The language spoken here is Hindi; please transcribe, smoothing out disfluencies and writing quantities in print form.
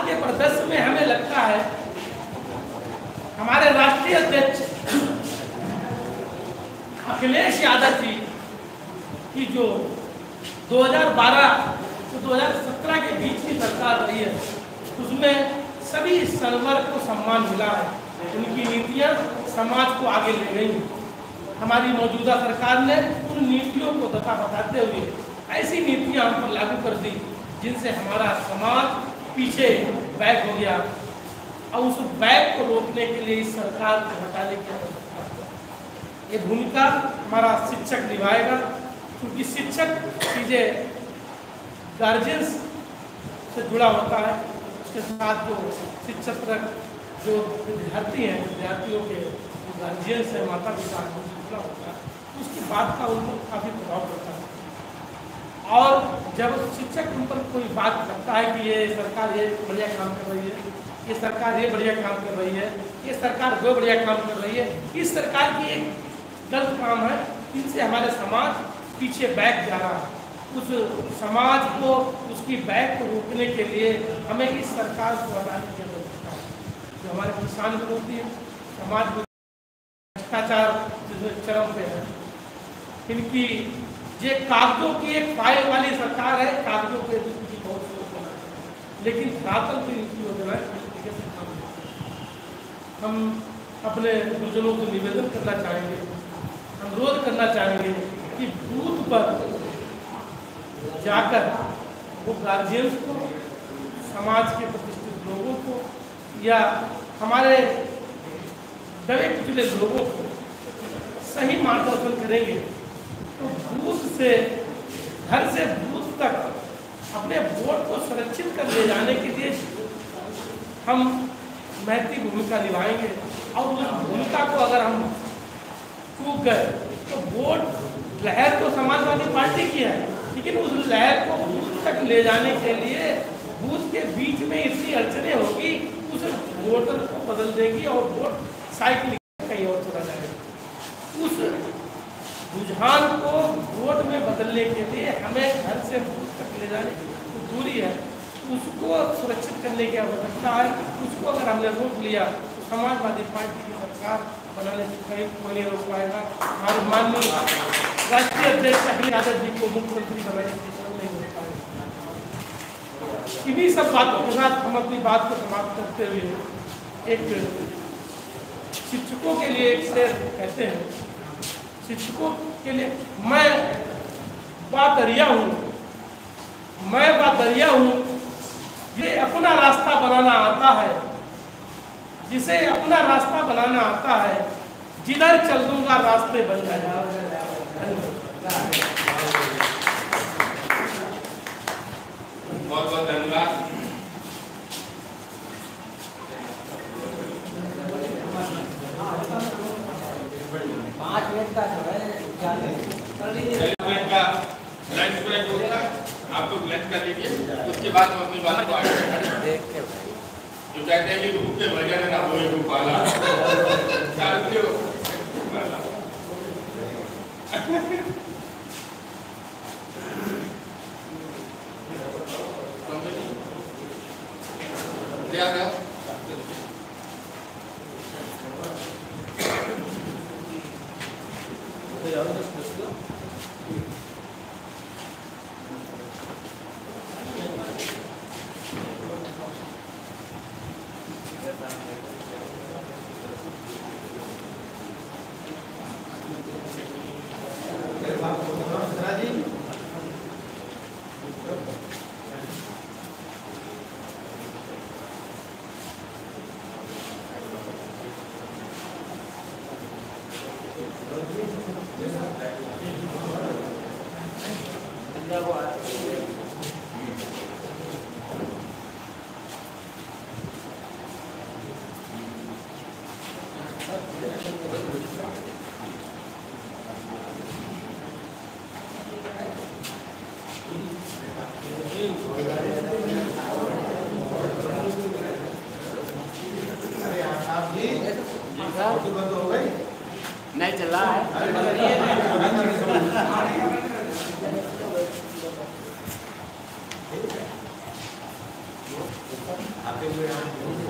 के परिदृश्य में हमें लगता है हमारे राष्ट्रीय अध्यक्ष अखिलेश यादव जी की जो 2012 तो 2017 के बीच की सरकार रही है, उसमें सभी सर्वर को सम्मान मिला है। उनकी नीतियां समाज को आगे ले गई। हमारी मौजूदा सरकार ने उन नीतियों को दफा बताते हुए ऐसी नीतियां हम पर लागू कर दी जिनसे हमारा समाज पीछे बैक हो गया, और उस बैक को रोकने के लिए इस सरकार को हटाने की आवश्यकता है। ये भूमिका हमारा शिक्षक निभाएगा, क्योंकि शिक्षक चीजें गार्जियंस से जुड़ा होता है। उसके साथ जो शिक्षक जो विद्यार्थी हैं, विद्यार्थियों के गार्जियंस है, माता पिता से जुड़ा होता है, उसकी बात का उन पर काफ़ी प्रभाव पड़ता है। और जब शिक्षक उन पर कोई बात करता है कि ये सरकार ये बढ़िया काम कर रही है, ये सरकार ये बढ़िया काम कर रही है, ये सरकार वो बढ़िया काम कर रही है, इस सरकार की एक गलत काम है, इनसे हमारे समाज पीछे बैक जा रहा है। उस समाज को, उसकी बैक को रोकने के लिए हमें इस सरकार को हटाने की आवश्यकता है। जो हमारे किसान विरोधी है, समाज भ्रष्टाचार चरम पे है, इनकी ये कागजों की एक फाइल वाली सरकार है, कागजों के की बहुत योजना है, लेकिन धरातल की इनकी योजना है। हम अपने गुरुजनों को निवेदन करना चाहेंगे, अनुरोध करना चाहेंगे कि बूथ पर जाकर वो गार्जियंस को, समाज के प्रतिष्ठित लोगों को या हमारे दबे कुचले लोगों को सही मार्गदर्शन करेंगे तो बूथ से, घर से बूथ तक अपने वोट को सुरक्षित कर ले जाने के लिए हम महती भूमिका निभाएंगे। और उस भूमिका को अगर हम चूक गए तो वोट लहर तो समाजवादी पार्टी की है, लेकिन उस लहर को बूथ तक ले जाने के लिए बूथ के बीच में इतनी अड़चने होगी, उस वोटर को बदल देगी और वोट साइकिल कहीं और चला जाएगा। उस रुझान को वोट में बदलने के लिए हमें घर से बूथ तक ले जाने की जो दूरी है, उसको सुरक्षित करने की आवश्यकता है। उसको अगर हमने रोक लिया तो समाजवादी पार्टी की सरकार बनाने से कहीं कोई नहीं रोक पाएगा। हमारे माननीय राष्ट्रीय अध्यक्ष अखिलेश यादव जी को मुख्यमंत्री बनाने की नहीं रोक पाएगा। इन्हीं सब बातों के साथ हम अपनी बात को समाप्त करते हुए एक शिक्षकों के लिए एक शेर कहते हैं, शिक्षकों के लिए मैं बादरिया हूँ, मैं बादरिया हूँ, ये अपना रास्ता बनाना आता है, जिसे अपना रास्ता बनाना आता है, जिधर चल दूंगा रास्ते बन जाएगा। बहुत बहुत धन्यवाद। लंच ब्रेक होगा, आप लोग लंच कर लीजिए, उसके बाद हम अपनी बात को आगे बढ़ाएंगे। जो कहते हैं कि भूख के भजन ना होए भूपाला, नहीं चल रहा है। आते हुए